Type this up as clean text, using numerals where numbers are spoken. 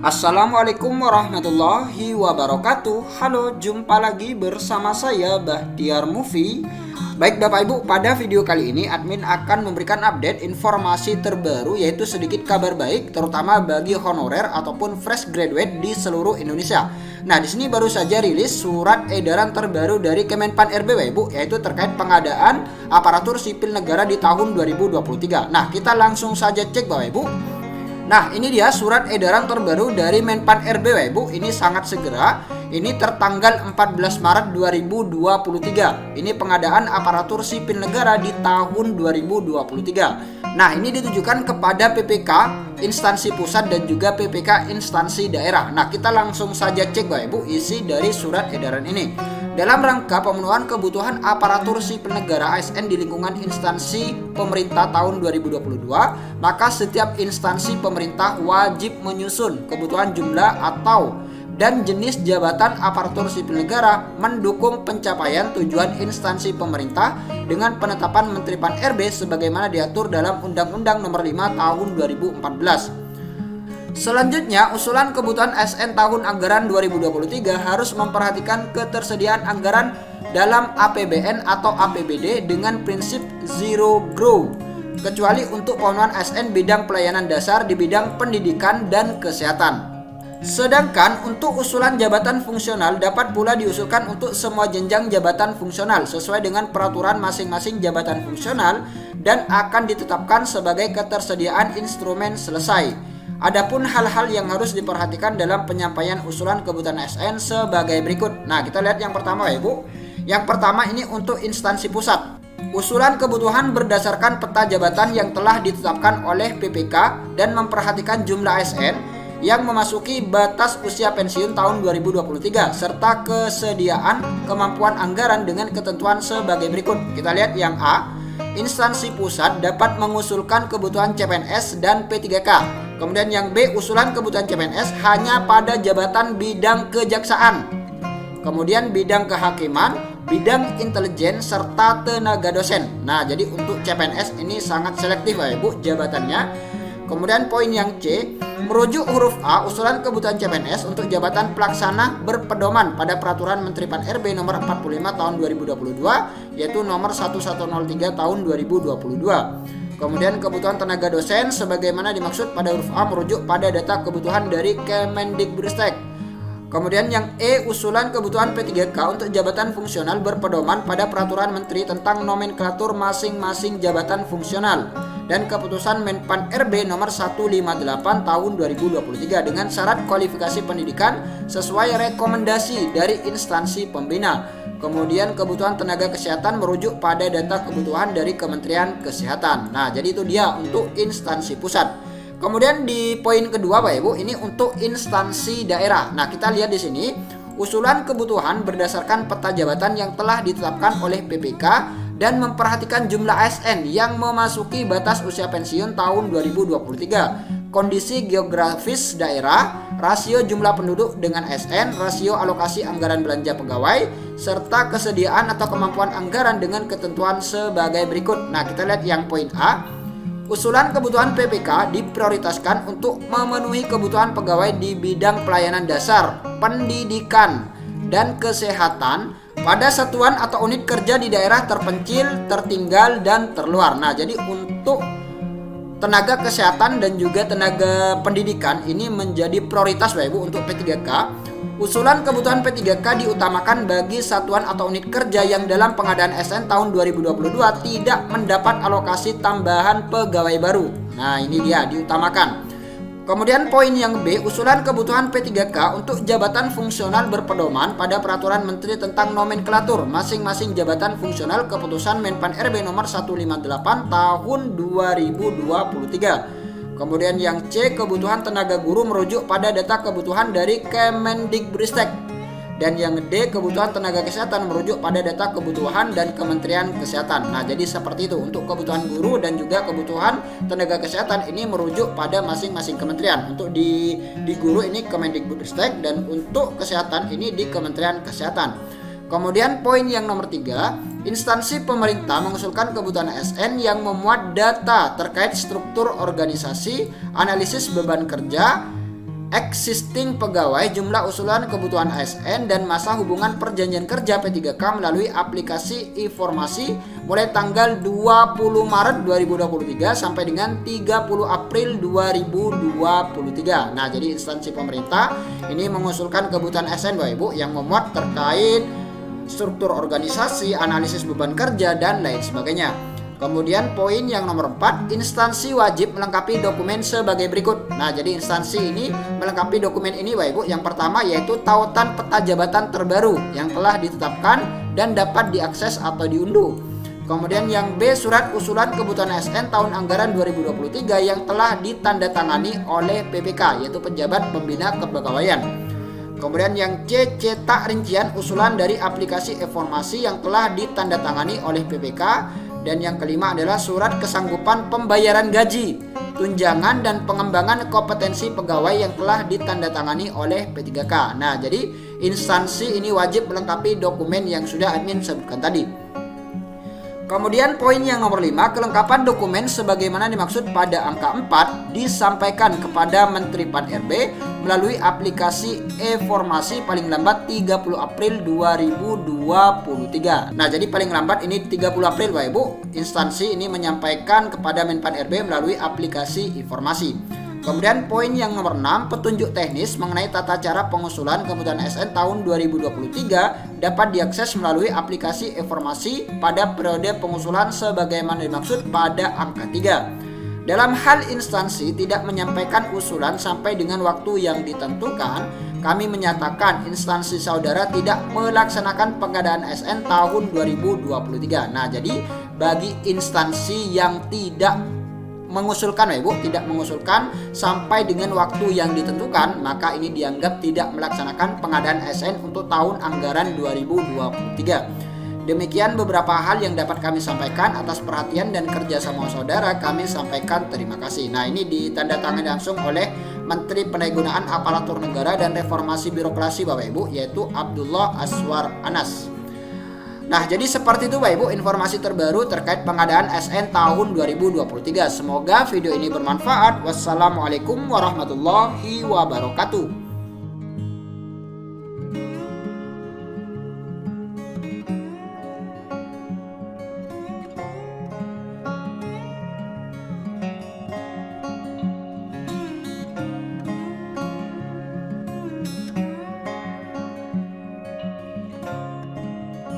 Assalamualaikum warahmatullahi wabarakatuh. Halo, jumpa lagi bersama saya Bahtiar Movie. Baik Bapak Ibu, pada video kali ini admin akan memberikan update informasi terbaru, yaitu sedikit kabar baik terutama bagi honorer ataupun fresh graduate di seluruh Indonesia. Nah, di sini baru saja rilis surat edaran terbaru dari Kemenpan RB Bapak Ibu, yaitu terkait pengadaan aparatur sipil negara di tahun 2023. Nah, kita langsung saja cek Bapak Ibu. Nah, ini dia surat edaran terbaru dari Menpan RB Ibu. Ini sangat segera. Ini tertanggal 14 Maret 2023. Ini pengadaan aparatur sipil negara di tahun 2023. Nah, ini ditujukan kepada PPK instansi pusat dan juga PPK instansi daerah. Nah, kita langsung saja cek Bapak Ibu isi dari surat edaran ini. Dalam rangka pemenuhan kebutuhan aparatur sipil negara ASN di lingkungan instansi pemerintah tahun 2022, maka setiap instansi pemerintah wajib menyusun kebutuhan jumlah atau dan jenis jabatan aparatur sipil negara mendukung pencapaian tujuan instansi pemerintah dengan penetapan Menteri Pan RB sebagaimana diatur dalam Undang-Undang Nomor 5 Tahun 2014. Selanjutnya, usulan kebutuhan ASN tahun anggaran 2023 harus memperhatikan ketersediaan anggaran dalam APBN atau APBD dengan prinsip zero growth, kecuali untuk pemenuhan ASN bidang pelayanan dasar di bidang pendidikan dan kesehatan. Sedangkan untuk usulan jabatan fungsional dapat pula diusulkan untuk semua jenjang jabatan fungsional sesuai dengan peraturan masing-masing jabatan fungsional dan akan ditetapkan sebagai ketersediaan instrumen selesai. Adapun hal-hal yang harus diperhatikan dalam penyampaian usulan kebutuhan ASN sebagai berikut. Nah, kita lihat yang pertama ya Ibu. Yang pertama ini untuk instansi pusat. Usulan kebutuhan berdasarkan peta jabatan yang telah ditetapkan oleh PPK dan memperhatikan jumlah ASN yang memasuki batas usia pensiun tahun 2023 serta kesediaan kemampuan anggaran dengan ketentuan sebagai berikut. Kita lihat yang A. Instansi pusat dapat mengusulkan kebutuhan CPNS dan P3K. Kemudian yang B, usulan kebutuhan CPNS hanya pada jabatan bidang kejaksaan. Kemudian bidang kehakiman, bidang intelijen, serta tenaga dosen. Nah, jadi untuk CPNS ini sangat selektif ya Ibu jabatannya. Kemudian poin yang C, merujuk huruf A, usulan kebutuhan CPNS untuk jabatan pelaksana berpedoman pada Peraturan Menteri Pan RB nomor 45 tahun 2022, yaitu nomor 1103 tahun 2022. Kemudian kebutuhan tenaga dosen sebagaimana dimaksud pada huruf A merujuk pada data kebutuhan dari Kemendikbudristek. Kemudian yang E, usulan kebutuhan P3K untuk jabatan fungsional berpedoman pada peraturan menteri tentang nomenklatur masing-masing jabatan fungsional dan keputusan Menpan RB nomor 158 tahun 2023 dengan syarat kualifikasi pendidikan sesuai rekomendasi dari instansi pembina. Kemudian kebutuhan tenaga kesehatan merujuk pada data kebutuhan dari Kementerian Kesehatan. Nah, jadi itu dia untuk instansi pusat. Kemudian di poin kedua Bapak Ibu, ini untuk instansi daerah. Nah, kita lihat di sini usulan kebutuhan berdasarkan peta jabatan yang telah ditetapkan oleh PPK dan memperhatikan jumlah ASN yang memasuki batas usia pensiun tahun 2023. Kondisi geografis daerah, rasio jumlah penduduk dengan ASN, rasio alokasi anggaran belanja pegawai, serta kesediaan atau kemampuan anggaran dengan ketentuan sebagai berikut. Nah, kita lihat yang poin A. Usulan kebutuhan PPK diprioritaskan untuk memenuhi kebutuhan pegawai di bidang pelayanan dasar, pendidikan, dan kesehatan pada satuan atau unit kerja di daerah terpencil, tertinggal, dan terluar. Nah, jadi untuk tenaga kesehatan dan juga tenaga pendidikan ini menjadi prioritas Bapak Ibu untuk P3K. Usulan kebutuhan P3K diutamakan bagi satuan atau unit kerja yang dalam pengadaan SN tahun 2022 tidak mendapat alokasi tambahan pegawai baru. Nah, ini dia diutamakan. Kemudian poin yang B, usulan kebutuhan P3K untuk jabatan fungsional berpedoman pada peraturan menteri tentang nomenklatur masing-masing jabatan fungsional keputusan Menpan RB nomor 158 tahun 2023. Kemudian yang C, kebutuhan tenaga guru merujuk pada data kebutuhan dari Kemendikbudristek. Dan yang D, kebutuhan tenaga kesehatan merujuk pada data kebutuhan dan Kementerian Kesehatan. Nah, jadi seperti itu untuk kebutuhan guru dan juga kebutuhan tenaga kesehatan ini merujuk pada masing-masing kementerian. Untuk di guru ini Kemendikbudristek dan untuk kesehatan ini di Kementerian Kesehatan. Kemudian poin yang nomor 3, instansi pemerintah mengusulkan kebutuhan ASN yang memuat data terkait struktur organisasi, analisis beban kerja, existing pegawai, jumlah usulan kebutuhan ASN, dan masa hubungan perjanjian kerja P3K melalui aplikasi informasi mulai tanggal 20 Maret 2023 sampai dengan 30 April 2023. Nah, jadi instansi pemerintah ini mengusulkan kebutuhan ASN Bapak Ibu yang memuat terkait struktur organisasi, analisis beban kerja, dan lain sebagainya. Kemudian poin yang nomor 4, instansi wajib melengkapi dokumen sebagai berikut. Nah, jadi instansi ini melengkapi dokumen ini Bapak Ibu. Yang pertama yaitu tautan peta jabatan terbaru yang telah ditetapkan dan dapat diakses atau diunduh. Kemudian yang B, surat usulan kebutuhan ASN tahun anggaran 2023 yang telah ditandatangani oleh PPK, yaitu pejabat pembina kepegawaian. Kemudian yang C, cetak rincian usulan dari aplikasi informasi yang telah ditandatangani oleh PPK. Dan yang kelima adalah surat kesanggupan pembayaran gaji, tunjangan, dan pengembangan kompetensi pegawai yang telah ditandatangani oleh P3K. Nah, jadi instansi ini wajib melengkapi dokumen yang sudah admin sebutkan tadi. Kemudian poin yang nomor 5, kelengkapan dokumen sebagaimana dimaksud pada angka 4 disampaikan kepada Menteri Pan-RB melalui aplikasi e-formasi paling lambat 30 April 2023. Nah, jadi paling lambat ini 30 April Bapak Ibu, instansi ini menyampaikan kepada Menpan-RB melalui aplikasi informasi. Kemudian poin yang nomor 6, petunjuk teknis mengenai tata cara pengusulan kebutuhan ASN tahun 2023 dapat diakses melalui aplikasi informasi pada periode pengusulan sebagaimana dimaksud pada angka 3. Dalam hal instansi tidak menyampaikan usulan sampai dengan waktu yang ditentukan, kami menyatakan instansi saudara tidak melaksanakan pengadaan ASN tahun 2023. Nah, jadi bagi instansi yang tidak mengusulkan Ibu, tidak mengusulkan sampai dengan waktu yang ditentukan, maka ini dianggap tidak melaksanakan pengadaan ASN untuk tahun anggaran 2023. Demikian beberapa hal yang dapat kami sampaikan. Atas perhatian dan kerjasama saudara kami sampaikan terima kasih. Nah, ini ditandatangani langsung oleh Menteri Pendayagunaan Aparatur Negara dan Reformasi Birokrasi Bapak Ibu, yaitu Abdullah Aswar Anas. Nah, jadi seperti itu Bapak Ibu informasi terbaru terkait pengadaan ASN tahun 2023. Semoga video ini bermanfaat. Wassalamualaikum warahmatullahi wabarakatuh.